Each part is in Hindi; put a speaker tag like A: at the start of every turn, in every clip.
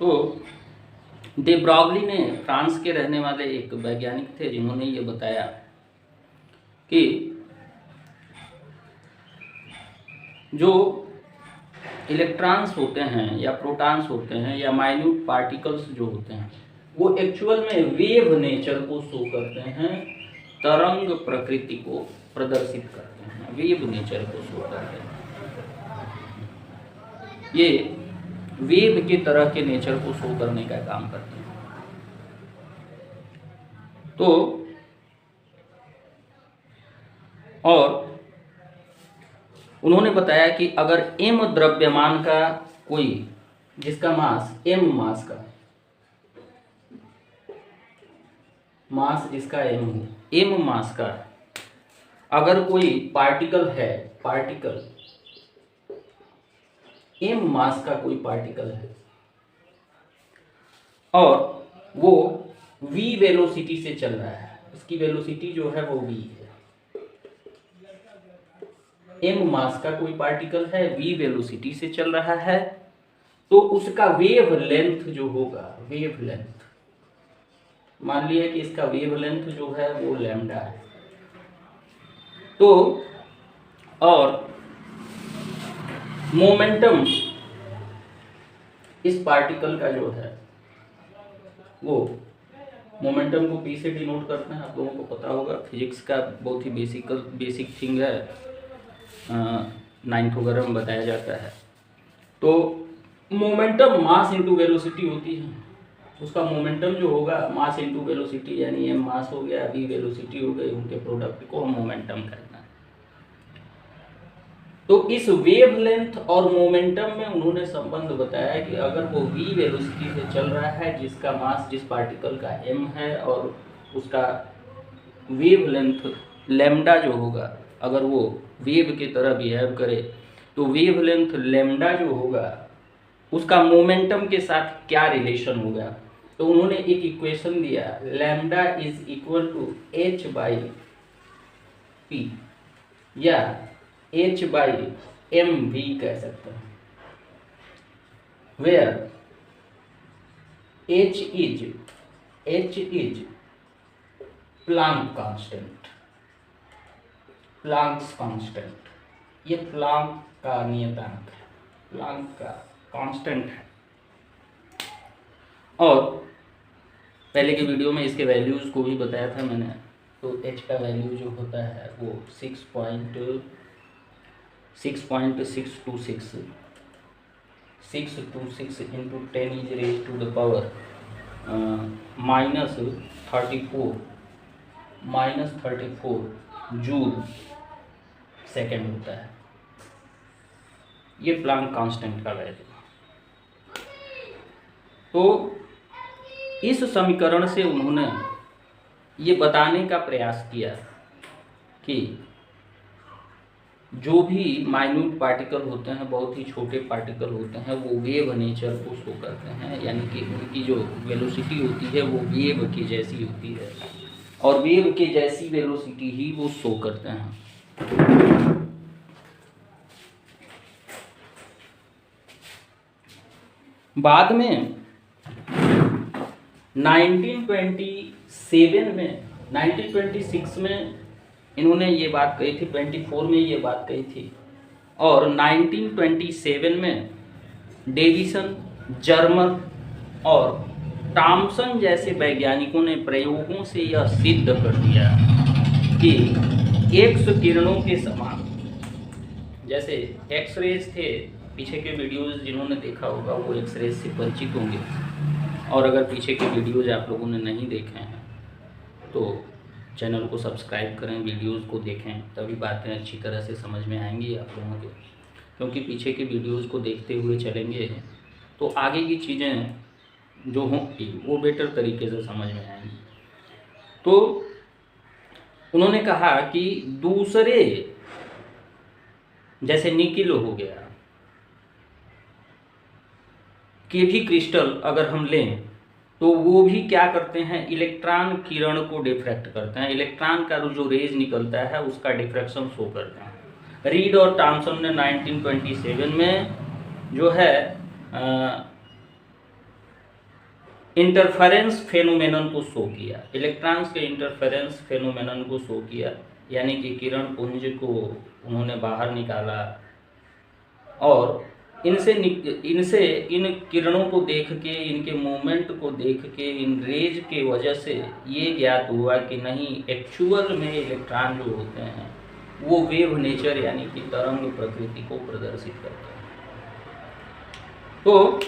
A: तो दे ब्रॉगली ने फ्रांस के रहने वाले एक वैज्ञानिक थे जिन्होंने ये बताया कि जो इलेक्ट्रॉन्स होते हैं या प्रोटॉन्स होते हैं या माइन्यूट पार्टिकल्स जो होते हैं वो एक्चुअल में वेव नेचर को शो करते हैं, तरंग प्रकृति को प्रदर्शित करते हैं, वेव नेचर को शो करते हैं। ये वेव के तरह के नेचर को शो करने का काम करते हैं। तो और उन्होंने बताया कि अगर m द्रव्यमान का कोई जिसका मास m मास का मास जिसका m मास का अगर कोई पार्टिकल है, पार्टिकल m मास का कोई पार्टिकल है और वो v वेलोसिटी से चल रहा है, इसकी वेलोसिटी जो है वो v है, m मास का कोई पार्टिकल है, v वेलोसिटी से चल रहा है, तो उसका वेव लेंथ जो होगा, वेव लेंथ मान लिया कि इसका वेव लेंथ जो है वो लैम्डा है। तो और मोमेंटम इस पार्टिकल का जो है वो मोमेंटम को p से डिनोट करते हैं। आप लोगों को पता होगा, फिजिक्स का बहुत ही बेसिक थिंग है, 9th वगैरह में बताया जाता है। तो मोमेंटम मास इंटू वेलोसिटी होती है, उसका मोमेंटम जो होगा मास इंटू वेलोसिटी, यानी m मास हो गया, v वेलोसिटी हो गई, उनके प्रोडक्ट को हम मोमेंटम कहते हैं। तो इस वेव लेंथ और मोमेंटम में उन्होंने संबंध बताया कि अगर वो v वेलोसिटी से चल रहा है, जिसका मास जिस पार्टिकल का m है और उसका वेव लेंथ लैम्डा जो होगा, अगर वो वेव की तरह बिहेव करे तो वेव लेंथ लैम्डा जो होगा उसका मोमेंटम के साथ क्या रिलेशन होगा। तो उन्होंने एक इक्वेशन दिया, lambda is equal to h by P या h बाई एम भी कह सकते हैं, where h is Planck constant, Planck's constant, ये प्लांक का नियतांक है, प्लांक का कांस्टेंट है। और पहले के वीडियो में इसके वैल्यूज़ को भी बताया था मैंने। तो h का वैल्यू जो होता है वो 6.626 into 10 is raise to the power -34 joule second होता है, ये प्लांक कांस्टेंट का वैल्यू। तो इस समीकरण से उन्होंने ये बताने का प्रयास किया कि जो भी माइन्यूट पार्टिकल होते हैं, बहुत ही छोटे पार्टिकल होते हैं, वो वेव नेचर को शो करते हैं, यानी कि उनकी जो वेलोसिटी होती है वो वेव की जैसी होती है और वेव के जैसी वेलोसिटी ही वो शो करते हैं। बाद में 1926 में इन्होंने ये बात कही थी, 24 में ये बात कही थी, और 1927 में डेविसन, जर्मर और टॉमसन जैसे वैज्ञानिकों ने प्रयोगों से यह सिद्ध कर दिया कि एक्स किरणों के समान, जैसे एक्सरेज थे, पीछे के वीडियोज़ जिन्होंने देखा होगा वो एक्सरेज से परिचित होंगे, और अगर पीछे के वीडियोज़ आप लोगों ने नहीं देखे हैं तो चैनल को सब्सक्राइब करें, वीडियोज़ को देखें, तभी बातें अच्छी तरह से समझ में आएंगी आप लोगों को। क्योंकि पीछे के वीडियोज़ को देखते हुए चलेंगे तो आगे की चीज़ें जो होंगी वो बेटर तरीके से समझ में आएंगी। तो उन्होंने कहा कि दूसरे जैसे निकिल हो गया के भी क्रिस्टल अगर हम लें तो वो भी क्या करते हैं, इलेक्ट्रॉन किरण को डिफ्रैक्ट करते हैं, इलेक्ट्रॉन का जो रेज निकलता है उसका डिफ्रैक्शन शो करते हैं। रीड और टॉमसन ने 1927 में जो है इंटरफेरेंस फेनोमेनन को शो किया, इलेक्ट्रॉन्स के इंटरफेरेंस फेनोमेनन को शो किया, यानी कि किरण पुंज को उन्होंने बाहर निकाला और इनसे इन किरणों को देख के, इनके मूवमेंट को देख के, इन रेज के वजह से ये ज्ञात हुआ कि नहीं, एक्चुअल में इलेक्ट्रॉन जो होते हैं वो वेव नेचर यानी कि तरंग प्रकृति को प्रदर्शित करते हैं। तो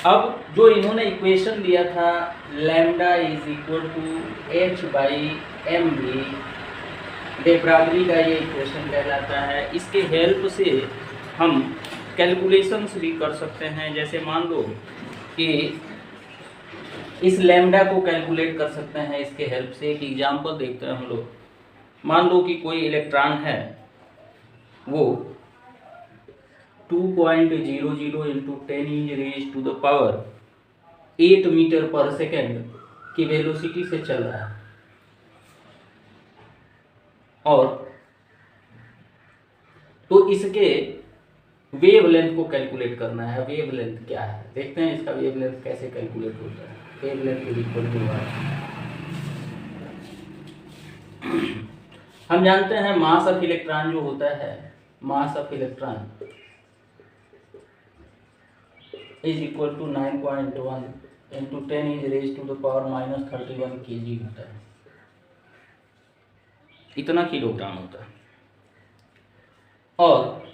A: अब जो इन्होंने इक्वेशन दिया था lambda is equal to h/mv, de Broglie का ये इक्वेशन कहलाता है। इसके हेल्प से हम कैलकुलेशंस भी कर सकते हैं। जैसे मान लो कि इस लैम्डा को कैलकुलेट कर सकते हैं इसके हेल्प से। एक एग्जांपल देखते हैं हम लोग। मान लो कि कोई इलेक्ट्रॉन है, वो 2.00 इंटू 10⁻⁸ मीटर पर सेकेंड की वेलोसिटी से चल रहा है और तो इसके वेवलेंथ को कैलकुलेट करना है। वेवलेंथ क्या है देखते हैं, इसका वेवलेंथ कैसे कैलकुलेट होता है। वेवलेंथ इज इक्वल टू हम जानते हैं मास ऑफ इलेक्ट्रॉन जो होता है, mass of electron is equal to 9.1 into 10⁻⁻31 kg होता है। इतना किलोग्राम होता है। और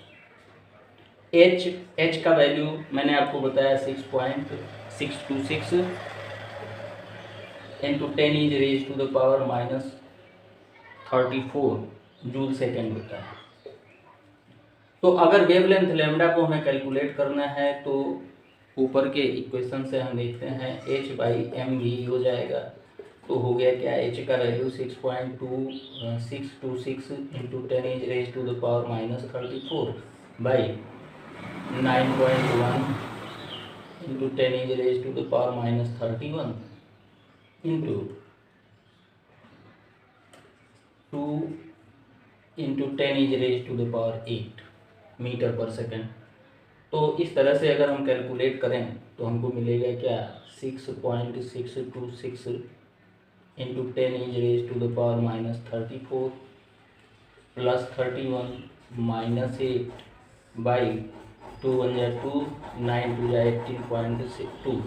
A: H का वैल्यू मैंने आपको बताया 6.626 इंटू 10⁻⁻34 जूल सेकेंड होता है। तो अगर वेवलेंथ लैम्डा को हमें कैलकुलेट करना है तो ऊपर के इक्वेशन से हम देखते हैं h/mv हो जाएगा। तो हो गया क्या, h का value 6.626 into 10⁻⁻34 by 9.1 into 10⁻⁻31 into 2 into 10⁸ metre per second. तो इस तरह से अगर हम कैलकुलेट करें तो हमको मिलेगा क्या, 6.626 इंटू 10⁻⁻34 प्लस 31 माइनस 8 बाई 2 1 जा 2 9 2 जा 18.2।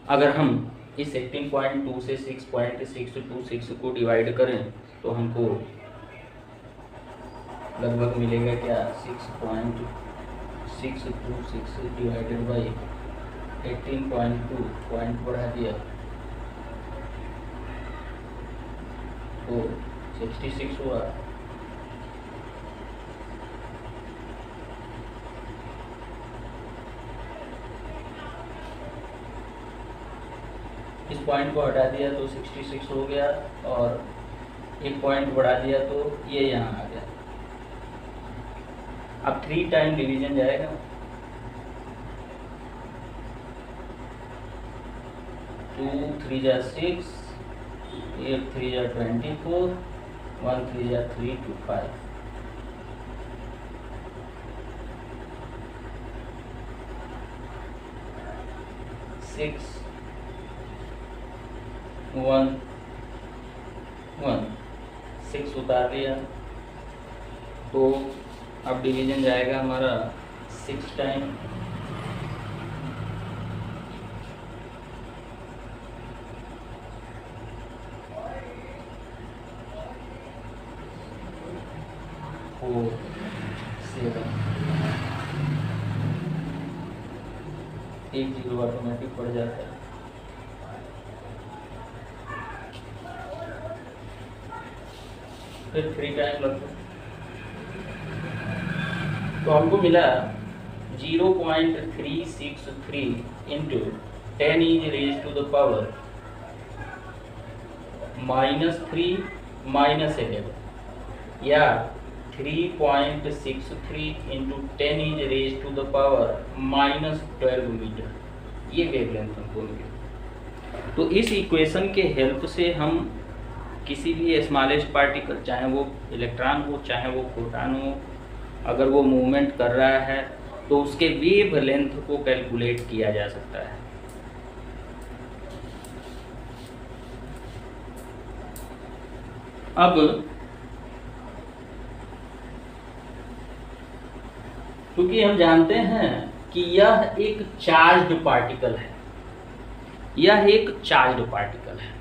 A: अगर हम इस 18.2 से 6.626 को डिवाइड करें तो हमको लगभग मिलेगा क्या, 6.626 डिवाइडेड बाई 18.2, पॉइंट बढ़ा दिया तो 66 हुआ। इस पॉइंट को हटा दिया तो 66 हो गया और एक पॉइंट बढ़ा दिया तो ये यहाँ आ गया। अब 3 टाइम डिवीजन जाएगा, 2 3 जा 6, 8 3 जा 24, 1 3 जा 3 2 5। 6 1 1 6 उतार लिया तो अब डिवीजन जाएगा हमारा 6 टाइम, फोर 7, 1 0 ऑटोमेटिक पड़ जाता है। फिर 3 टाइम लगता है तो हमको मिला 0.363 इंटू 10⁻⁻³ -3 -11 या 3.63 इंटू 10⁻⁻12 मीटर। ये वेवलेंथ हमको मिली। तो इस इक्वेशन के हेल्प से हम किसी भी स्मॉलेस्ट पार्टिकल, चाहे वो इलेक्ट्रॉन हो चाहे वो प्रोटॉन हो, अगर वो मूवमेंट कर रहा है तो तो उसके वेव लेंथ को कैलकुलेट किया जा सकता है। अब क्योंकि हम जानते हैं कि यह एक चार्ज्ड पार्टिकल है, यह एक चार्ज्ड पार्टिकल है,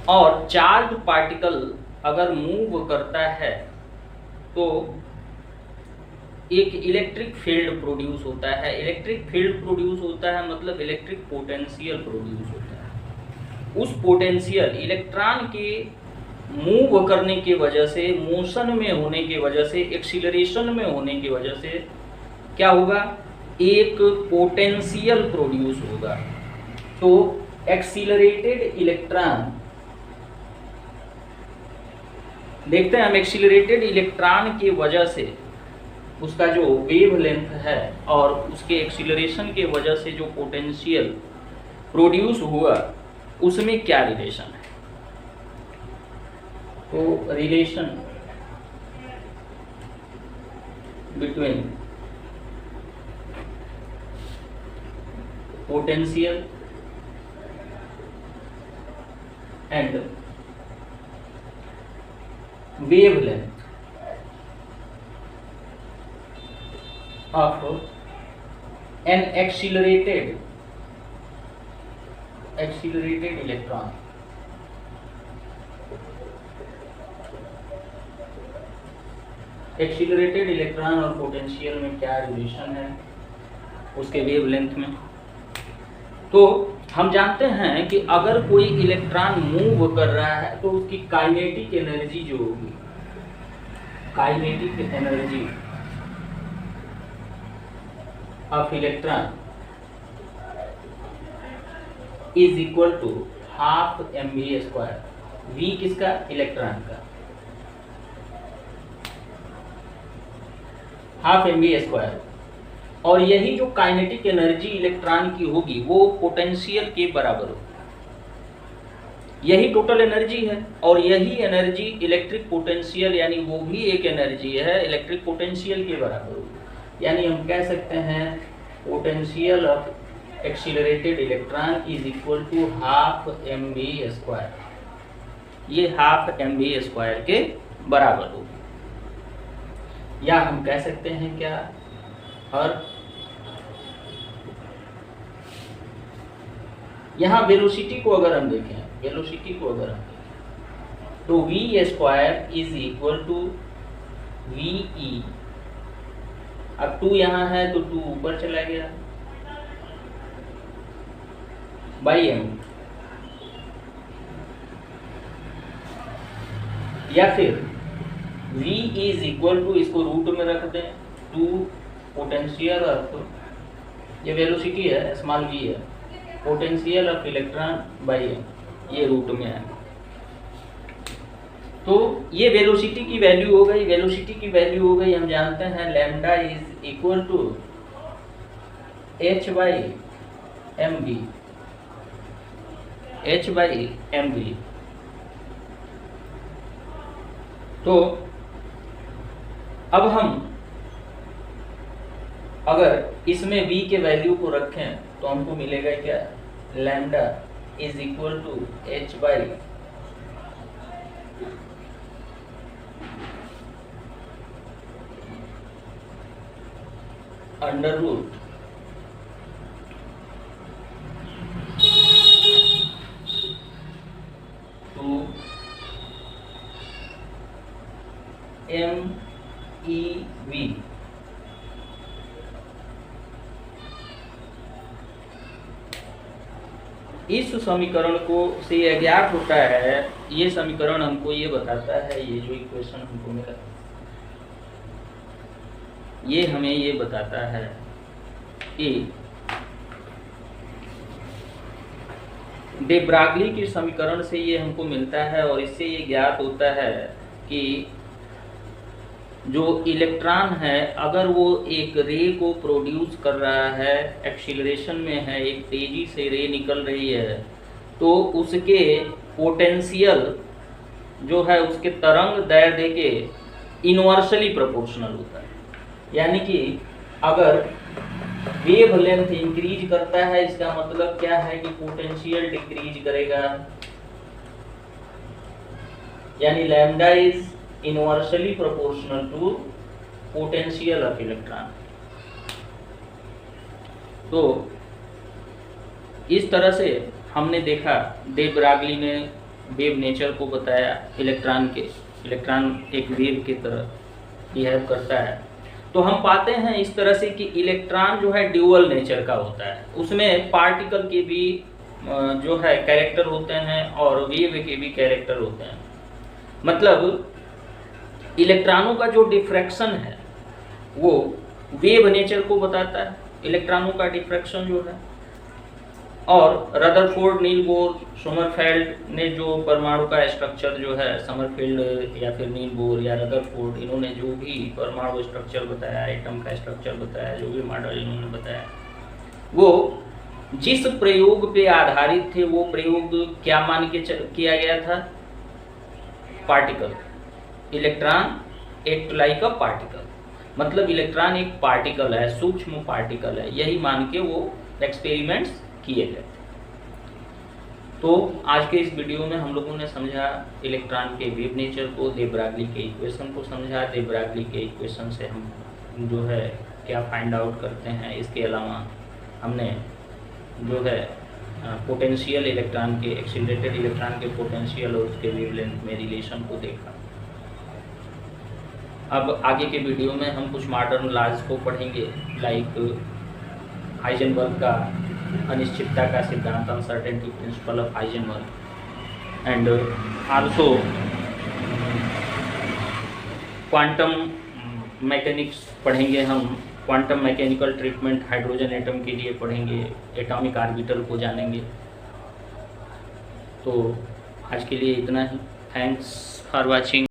A: और चार्ज्ड पार्टिकल अगर मूव करता है तो एक इलेक्ट्रिक फील्ड प्रोड्यूस होता है। इलेक्ट्रिक फील्ड प्रोड्यूस होता है मतलब इलेक्ट्रिक पोटेंशियल प्रोड्यूस होता है। उस पोटेंशियल इलेक्ट्रॉन के मूव करने की वजह से, मोशन में होने की वजह से, एक्सीलरेशन में होने की वजह से क्या होगा, एक पोटेंशियल प्रोड्यूस होगा। तो एक्सीलरेटेड इलेक्ट्रॉन, देखते हैं हम, एक्सीलरेटेड इलेक्ट्रॉन की वजह से उसका जो वेव लेंथ है और उसके एक्सीलरेशन के वजह से जो पोटेंशियल प्रोड्यूस हुआ उसमें क्या रिलेशन है। तो relation between potential and wave length of an accelerated electron accelerated electron और पोटेंशियल में क्या रिलेशन है उसके वेव लेंथ में। तो हम जानते हैं कि अगर कोई इलेक्ट्रॉन मूव कर रहा है तो उसकी काइनेटिक एनर्जी जो होगी, kinetic energy of electron is equal to half mv²। v किसका, इलेक्ट्रॉन का, हाफ mv²। और यही जो काइनेटिक एनर्जी इलेक्ट्रॉन की होगी वो पोटेंशियल के बराबर होगी। यही टोटल एनर्जी है और यही एनर्जी इलेक्ट्रिक पोटेंशियल, यानी वो भी एक एनर्जी है, इलेक्ट्रिक पोटेंशियल के बराबर होगी। यानी हम कह सकते हैं potential of accelerated electron is equal to half mv²। ये हाफ mv² के बराबर होगी। या हम कह सकते हैं क्या, और यहाँ वेलोसिटी को अगर हम देखें, वेलोसिटी को अगर हम देखें तो v² is equal to ve। अब 2 यहाँ है तो 2 ऊपर चला गया बाई m, या फिर v इज इक्वल टू, इसको रूट में रख दें, 2 पोटेंशियल ऑफ, ये वेलोसिटी है, स्मॉल v है, potential of electron by m, ये रूट में है। तो ये वेलोसिटी की वैल्यू हो गई, वेलोसिटी की वैल्यू हो गई, हम जानते हैं lambda is equal to h/mv, h/mv। तो अब हम अगर इसमें v के वैल्यू को रखें तो हमको मिलेगा क्या, lambda is equal to h/, under root two MEV। इस समीकरण को से यह ज्ञात होता है, ये समीकरण हमको ये बताता है, ये जो इक्वेशन हमको मिला ये हमें ये बताता है कि डे ब्रागली के समीकरण से ये हमको मिलता है, और इससे ये ज्ञात होता है कि जो इलेक्ट्रॉन है अगर वो एक रे को प्रोड्यूस कर रहा है, एक्सीलरेशन में है, एक तेजी से रे निकल रही है, तो उसके पोटेंशियल जो है उसके तरंग दैर्ध्य के इनवर्सली प्रोपोर्शनल होता है। यानी कि अगर वेव लेंथ इंक्रीज करता है इसका मतलब क्या है कि पोटेंशियल डिक्रीज करेगा, यानी lambda is inversely proportional to potential of electron. तो इस तरह से हमने देखा, दे ब्रागली ने वेव नेचर को बताया, इलेक्ट्रॉन एक वेव की तरह बिहेव करता है। तो हम पाते हैं इस तरह से कि इलेक्ट्रॉन जो है ड्यूअल नेचर का होता है, उसमें पार्टिकल के भी जो है कैरेक्टर होते हैं और वेव के भी कैरेक्टर होते हैं। मतलब इलेक्ट्रॉनों का जो डिफ्रैक्शन है वो वेव नेचर को बताता है, इलेक्ट्रॉनों का डिफ्रैक्शन जो है। और रदरफोर्ड, नील बोर, सोमरफेल्ड ने जो परमाणु का स्ट्रक्चर जो है, समरफील्ड या फिर नील बोर या रदरफोर्ड, इन्होंने जो भी परमाणु स्ट्रक्चर बताया, एटम का स्ट्रक्चर बताया, जो भी मॉडल इन्होंने बताया, वो जिस प्रयोग पे आधारित थे वो प्रयोग क्या मान के किया गया था? Particle. Electron act like a particle, मतलब इलेक्ट्रॉन एक पार्टिकल है, सूक्ष्म पार्टिकल है, यही मान के वो एक्सपेरिमेंट्स किए गए। तो आज के इस वीडियो में हम लोगों ने समझा इलेक्ट्रॉन के वेव नेचर को, दे ब्रागली के इक्वेशन को समझा। दे ब्रागली के इक्वेशन से हम जो है क्या फाइंड आउट करते हैं। इसके अलावा हमने जो है पोटेंशियल इलेक्ट्रॉन के, एक्सीलरेटेड इलेक्ट्रॉन के पोटेंशियल और उसके वेवलेंथ में रिलेशन को देखा। अब आगे के वीडियो में हम कुछ मॉडर्न लॉज को पढ़ेंगे, लाइक हाइजेनबर्ग का अनिश्चितता का सिद्धांत, uncertainty principle of Heisenberg, and also quantum mechanics पढ़ेंगे हम, quantum mechanical treatment hydrogen atom के लिए पढ़ेंगे, एटॉमिक ऑर्बिटल को जानेंगे। तो आज के लिए इतना ही। Thanks for watching.